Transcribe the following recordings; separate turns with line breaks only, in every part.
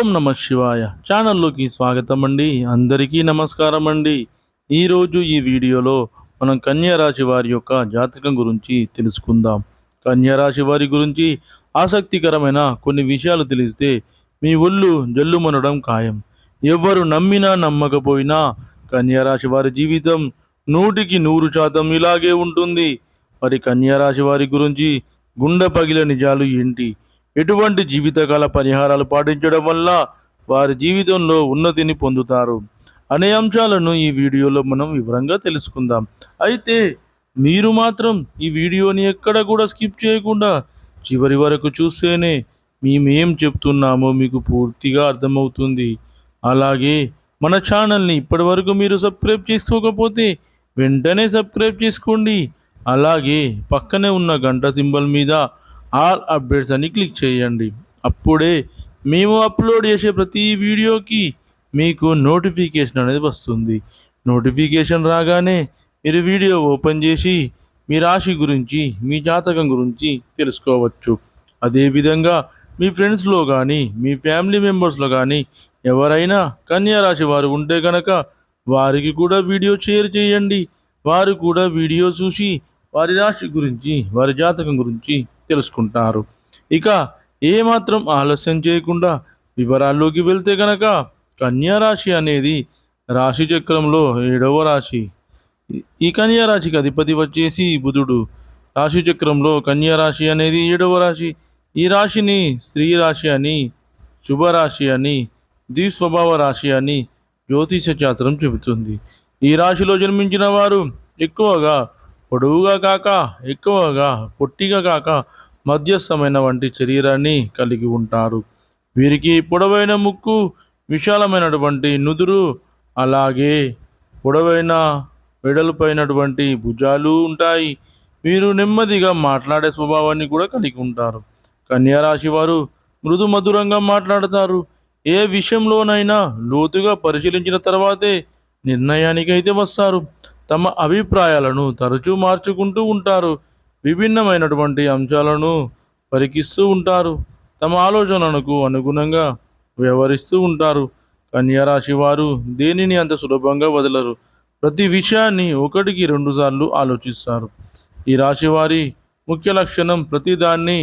ఓం నమ శివాయ ఛానల్లోకి స్వాగతం అండి. అందరికీ నమస్కారం అండి. ఈరోజు ఈ వీడియోలో మనం కన్యా రాశి వారి యొక్క జాతకం గురించి తెలుసుకుందాం. కన్యా రాశి వారి గురించి ఆసక్తికరమైన కొన్ని విషయాలు తెలిస్తే మీ ఒళ్ళు జల్లుమనడం ఖాయం. ఎవ్వరు నమ్మినా నమ్మకపోయినా కన్యా రాశి వారి జీవితం 100% ఇలాగే ఉంటుంది. మరి కన్యా రాశి వారి గురించి గుండె పగిలే నిజాలు ఏంటి? ఎటువంటి జీవితకాల పరిహారాలు పాటించడం వల్ల వారి జీవితంలో ఉన్నతిని పొందుతారు అనే అంశాలను ఈ వీడియోలో మనం వివరంగా తెలుసుకుందాం. అయితే మీరు మాత్రం ఈ వీడియోని ఎక్కడ కూడా స్కిప్ చేయకుండా చివరి వరకు చూస్తేనే మేమేం చెప్తున్నామో మీకు పూర్తిగా అర్థమవుతుంది. అలాగే మన ఛానల్ని ఇప్పటివరకు మీరు సబ్స్క్రైబ్ చేసుకోకపోతే వెంటనే సబ్స్క్రైబ్ చేసుకోండి. అలాగే పక్కనే ఉన్న గంట సింబల్ మీద ఆల్ అప్డేట్స్ అని క్లిక్ చేయండి. అప్పుడే మేము అప్లోడ్ చేసే ప్రతి వీడియోకి మీకు నోటిఫికేషన్ అనేది వస్తుంది. నోటిఫికేషన్ రాగానే మీరు వీడియో ఓపెన్ చేసి మీ రాశి గురించి మీ జాతకం గురించి తెలుసుకోవచ్చు. అదేవిధంగా మీ ఫ్రెండ్స్లో కానీ మీ ఫ్యామిలీ మెంబర్స్లో కానీ ఎవరైనా కన్యా రాశి వారు ఉంటే కనుక వారికి కూడా వీడియో షేర్ చేయండి. వారు కూడా వీడియో చూసి వారి రాశి గురించి వారి జాతకం గురించి తెలుసుకుంటారు. ఇక ఏమాత్రం ఆలస్యం చేయకుండా వివరాల్లోకి వెళ్తే కనుక కన్యా రాశి అనేది రాశి చక్రంలో 7వ రాశి. ఈ కన్యా రాశికి అధిపతి వచ్చేసి బుధుడు. రాశి చక్రంలో కన్యా రాశి అనేది 7వ రాశి. ఈ రాశిని స్త్రీ రాశి అని, శుభరాశి అని, ద్విస్వభావ రాశి అని జ్యోతిష శాస్త్రం చెబుతుంది. ఈ రాశిలో జన్మించిన వారు ఎక్కువగా పొడవుగా కాక ఎక్కువగా పొట్టిగా కాక మధ్యస్థమైన వంటి శరీరాన్ని కలిగి ఉంటారు. వీరికి పొడవైన ముక్కు, విశాలమైనటువంటి నుదురు, అలాగే పొడవైన వెడల్పైనటువంటి భుజాలు ఉంటాయి. వీరు నెమ్మదిగా మాట్లాడే స్వభావాన్ని కూడా కలిగి ఉంటారు. కన్యా రాశి వారు మృదు మధురంగా మాట్లాడతారు. ఏ విషయంలోనైనా లోతుగా పరిశీలించిన తర్వాతే నిర్ణయానికైతే వస్తారు. తమ అభిప్రాయాలను తరచూ మార్చుకుంటూ ఉంటారు. విభిన్నమైనటువంటి అంశాలను పరికిస్తూ ఉంటారు. తమ ఆలోచనలకు అనుగుణంగా వ్యవహరిస్తూ ఉంటారు. కన్యా రాశి వారు దేనిని అంత సులభంగా వదలరు. ప్రతి విషయాన్ని 1-2 సార్లు ఆలోచిస్తారు. ఈ రాశి వారి ముఖ్య లక్షణం ప్రతిదాన్ని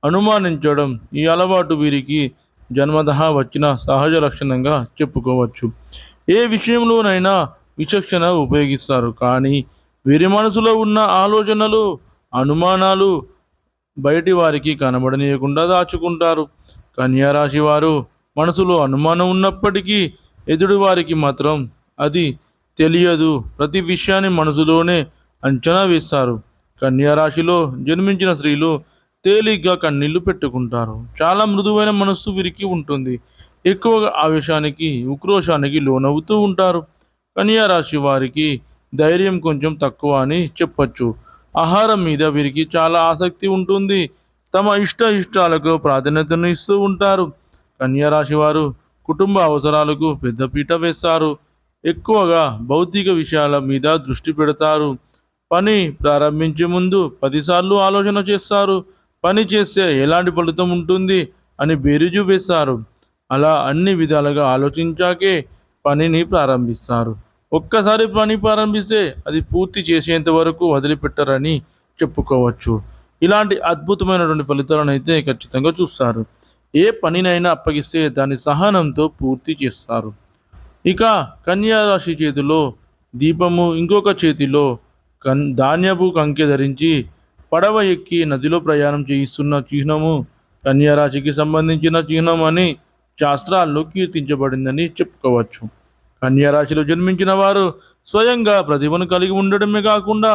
అనుమానించడం. ఈ అలవాటు వీరికి జన్మతః వచ్చిన సహజ లక్షణంగా చెప్పుకోవచ్చు. ఏ విషయంలోనైనా విచక్షణ ఉపయోగిస్తారు, కానీ వీరి మనసులో ఉన్న ఆలోచనలు అనుమానాలు బయటి వారికి కనబడనీయకుండా దాచుకుంటారు. కన్యా రాశి వారు మనసులో అనుమానం ఉన్నప్పటికీ ఎదుటి వారికి మాత్రం అది తెలియదు. ప్రతి విషయాన్ని మనసులోనే అంచనా వేస్తారు. కన్యా రాశిలో జన్మించిన స్త్రీలు తేలిగ్గా కన్నీళ్లు పెట్టుకుంటారు. చాలా మృదువైన మనస్సు వీరికి ఉంటుంది. ఎక్కువగా ఆవేశానికి ఉక్రోషానికి లోనవుతూ ఉంటారు. కన్యా రాశి వారికి ధైర్యం కొంచెం తక్కువ అని చెప్పచ్చు. ఆహారం మీద వీరికి చాలా ఆసక్తి ఉంటుంది. తమ ఇష్టాలకు ప్రాధాన్యతను ఇస్తూ ఉంటారు. కన్యా రాశి వారు కుటుంబ అవసరాలకు పెద్దపీట వేస్తారు. ఎక్కువగా భౌతిక విషయాల మీద దృష్టి పెడతారు. పని ప్రారంభించే ముందు 10 సార్లు ఆలోచన చేస్తారు. పని చేస్తే ఎలాంటి ఫలితం ఉంటుంది అని బేరీజు వేస్తారు. అలా అన్ని విధాలుగా ఆలోచించాకే పనిని ప్రారంభిస్తారు. ఒక్కసారి పని ప్రారంభిస్తే అది పూర్తి చేసేంత వరకు వదిలిపెట్టరని చెప్పుకోవచ్చు. ఇలాంటి అద్భుతమైనటువంటి ఫలితాలను అయితే ఖచ్చితంగా చూస్తారు. ఏ పనినైనా అప్పగిస్తే దాన్ని సహనంతో పూర్తి చేస్తారు. ఇక కన్యా రాశి చేతిలో దీపము, ఇంకొక చేతిలో ధాన్యపు కంకె ధరించి పడవ ఎక్కి నదిలో ప్రయాణం చేయిస్తున్న చిహ్నము కన్యా రాశికి సంబంధించిన చిహ్నం అని శాస్త్రాల్లో కీర్తించబడిందని చెప్పుకోవచ్చు. కన్యా రాశిలో జన్మించిన వారు స్వయంగా ప్రతిభను కలిగి ఉండడమే కాకుండా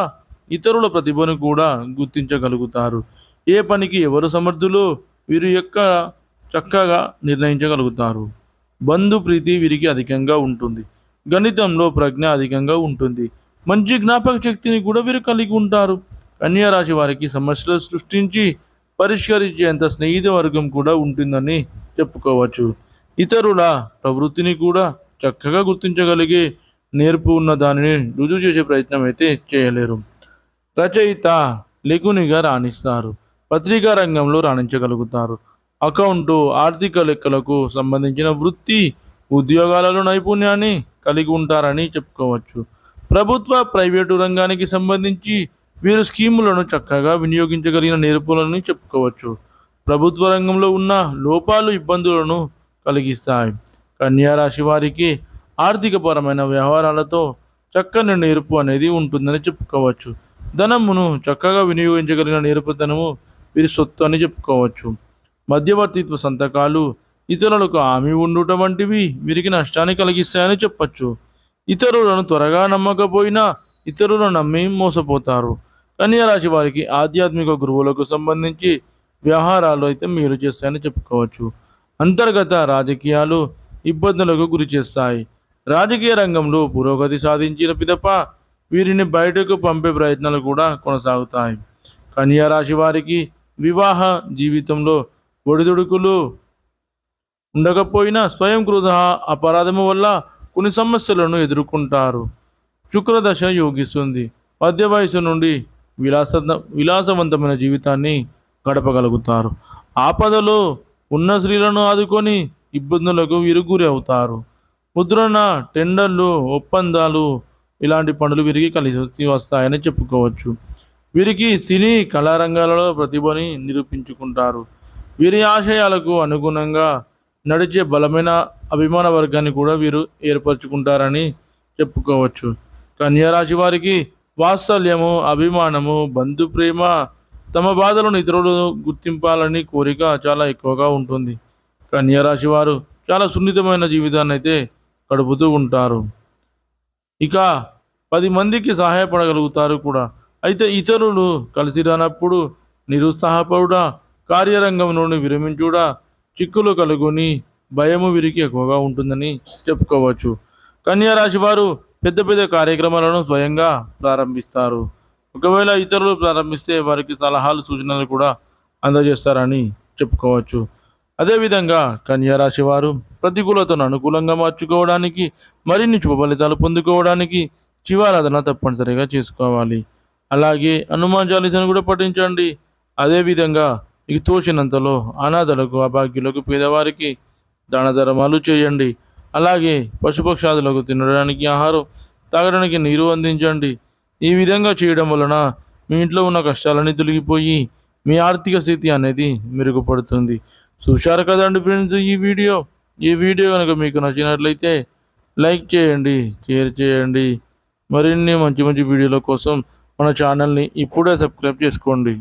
ఇతరుల ప్రతిభను కూడా గుర్తించగలుగుతారు. ఏ పనికి ఎవరు సమర్థులో వీరు చక్కగా నిర్ణయించగలుగుతారు. బంధు ప్రీతి వీరికి అధికంగా ఉంటుంది. గణితంలో ప్రజ్ఞ అధికంగా ఉంటుంది. మంచి జ్ఞాపక శక్తిని కూడా వీరు కలిగి ఉంటారు. కన్యా రాశి వారికి సమస్యలు సృష్టించి పరిష్కరించేంత స్నేహిత వర్గం కూడా ఉంటుందని చెప్పుకోవచ్చు. ఇతరుల ప్రవృత్తిని కూడా చక్కగా గుర్తించగలిగే నేర్పు ఉన్న దానిని రుజువు చేసే ప్రయత్నం అయితే చేయలేరు. రచయిత లేఖునిగా రాణిస్తారు. పత్రికా రంగంలో రాణించగలుగుతారు. అకౌంటు, ఆర్థిక లెక్కలకు సంబంధించిన వృత్తి, ఉద్యోగాలలో నైపుణ్యాన్ని కలిగి ఉంటారని చెప్పుకోవచ్చు. ప్రభుత్వ, ప్రైవేటు రంగానికి సంబంధించి వీరు స్కీములను చక్కగా వినియోగించగలిగిన నేర్పులని చెప్పుకోవచ్చు. ప్రభుత్వ రంగంలో ఉన్న లోపాలు ఇబ్బందులను కలిగిస్తాయి. కన్యా రాశి వారికి ఆర్థికపరమైన వ్యవహారాలతో చక్కని నేర్పు అనేది ఉంటుందని చెప్పుకోవచ్చు. ధనమును చక్కగా వినియోగించగలిగిన నేర్పుతనము వీరి సొత్తు అని చెప్పుకోవచ్చు. మధ్యవర్తిత్వ సంతకాలు, ఇతరులకు హామీ ఉండుట వంటివి వీరికి నష్టాన్ని కలిగిస్తాయని చెప్పచ్చు. ఇతరులను త్వరగా నమ్మకపోయినా ఇతరులను నమ్మి మోసపోతారు. కన్యా రాశి వారికి ఆధ్యాత్మిక గురువులకు సంబంధించి వ్యవహారాలు అయితే మేలు చేస్తాయని చెప్పుకోవచ్చు. అంతర్గత రాజకీయాలు ఇబ్బందులకు గురి చేస్తాయి. రాజకీయ రంగంలో పురోగతి సాధించిన పిదప వీరిని బయటకు పంపే ప్రయత్నాలు కూడా కొనసాగుతాయి. కన్యా రాశి వారికి వివాహ జీవితంలో ఒడిదుడుకులు ఉండకపోయినా స్వయంకృత అపరాధము వల్ల కొన్ని సమస్యలను ఎదుర్కొంటారు. శుక్రదశ యోగిస్తుంది. మధ్య వయసు నుండి విలాసవంతమైన జీవితాన్ని గడపగలుగుతారు. ఆపదలో ఉన్న స్త్రీలను ఆదుకొని ఇబ్బందులకు వీరు గురి అవుతారు. ముద్రణ, టెండర్లు, ఒప్పందాలు ఇలాంటి పనులు వీరికి కలిసి వస్తాయని చెప్పుకోవచ్చు. వీరికి సినీ కళారంగాలలో ప్రతిభని నిరూపించుకుంటారు. వీరి ఆశయాలకు అనుగుణంగా నడిచే బలమైన అభిమాన వర్గాన్ని కూడా వీరు ఏర్పరచుకుంటారని చెప్పుకోవచ్చు. కన్యా రాశి వారికి వాత్సల్యము, అభిమానము, బంధు ప్రేమ, తమ బాధలను ఇతరులు గుర్తింపాలని కోరిక చాలా ఎక్కువగా ఉంటుంది. కన్యా రాశి వారు చాలా సున్నితమైన జీవితాన్ని అయితే గడుపుతూ ఉంటారు. ఇక 10 మందికి సహాయపడగలుగుతారు కూడా. అయితే ఇతరులు కలిసి రానప్పుడు నిరుత్సాహపడుట, కార్యరంగం నుండి విరమించుట, చిక్కులు కలుగుని భయము వీరికి ఎక్కువగా ఉంటుందని చెప్పుకోవచ్చు. కన్యా రాశి వారు పెద్ద పెద్ద కార్యక్రమాలను స్వయంగా ప్రారంభిస్తారు. ఒకవేళ ఇతరులు ప్రారంభిస్తే వారికి సలహాలు, సూచనలు కూడా అందజేస్తారని చెప్పుకోవచ్చు. అదేవిధంగా కన్యా రాశి వారు ప్రతికూలతను అనుకూలంగా మార్చుకోవడానికి, మరిన్ని శుభ ఫలితాలు పొందుకోవడానికి శివారాధన తప్పనిసరిగా చేసుకోవాలి. అలాగే హనుమాన్ చాలీసాను కూడా పఠించండి. అదేవిధంగా మీకు తోచినంతలో అనాథలకు, అభాగ్యులకు, పేదవారికి దాన ధర్మాలు చేయండి. అలాగే పశుపక్షాదులకు తినడానికి ఆహారం, తాగడానికి నీరు అందించండి. ఈ విధంగా చేయడం వలన మీ ఇంట్లో ఉన్న కష్టాలన్నీ తొలగిపోయి మీ ఆర్థిక స్థితి అనేది మెరుగుపడుతుంది. చూశారు కదండి ఫ్రెండ్స్, ఈ వీడియో కనుక మీకు నచ్చినట్లయితే లైక్ చేయండి, షేర్ చేయండి. మరిన్ని మంచి మంచి వీడియోల కోసం మన ఛానల్ని ఇప్పుడే సబ్స్క్రైబ్ చేసుకోండి.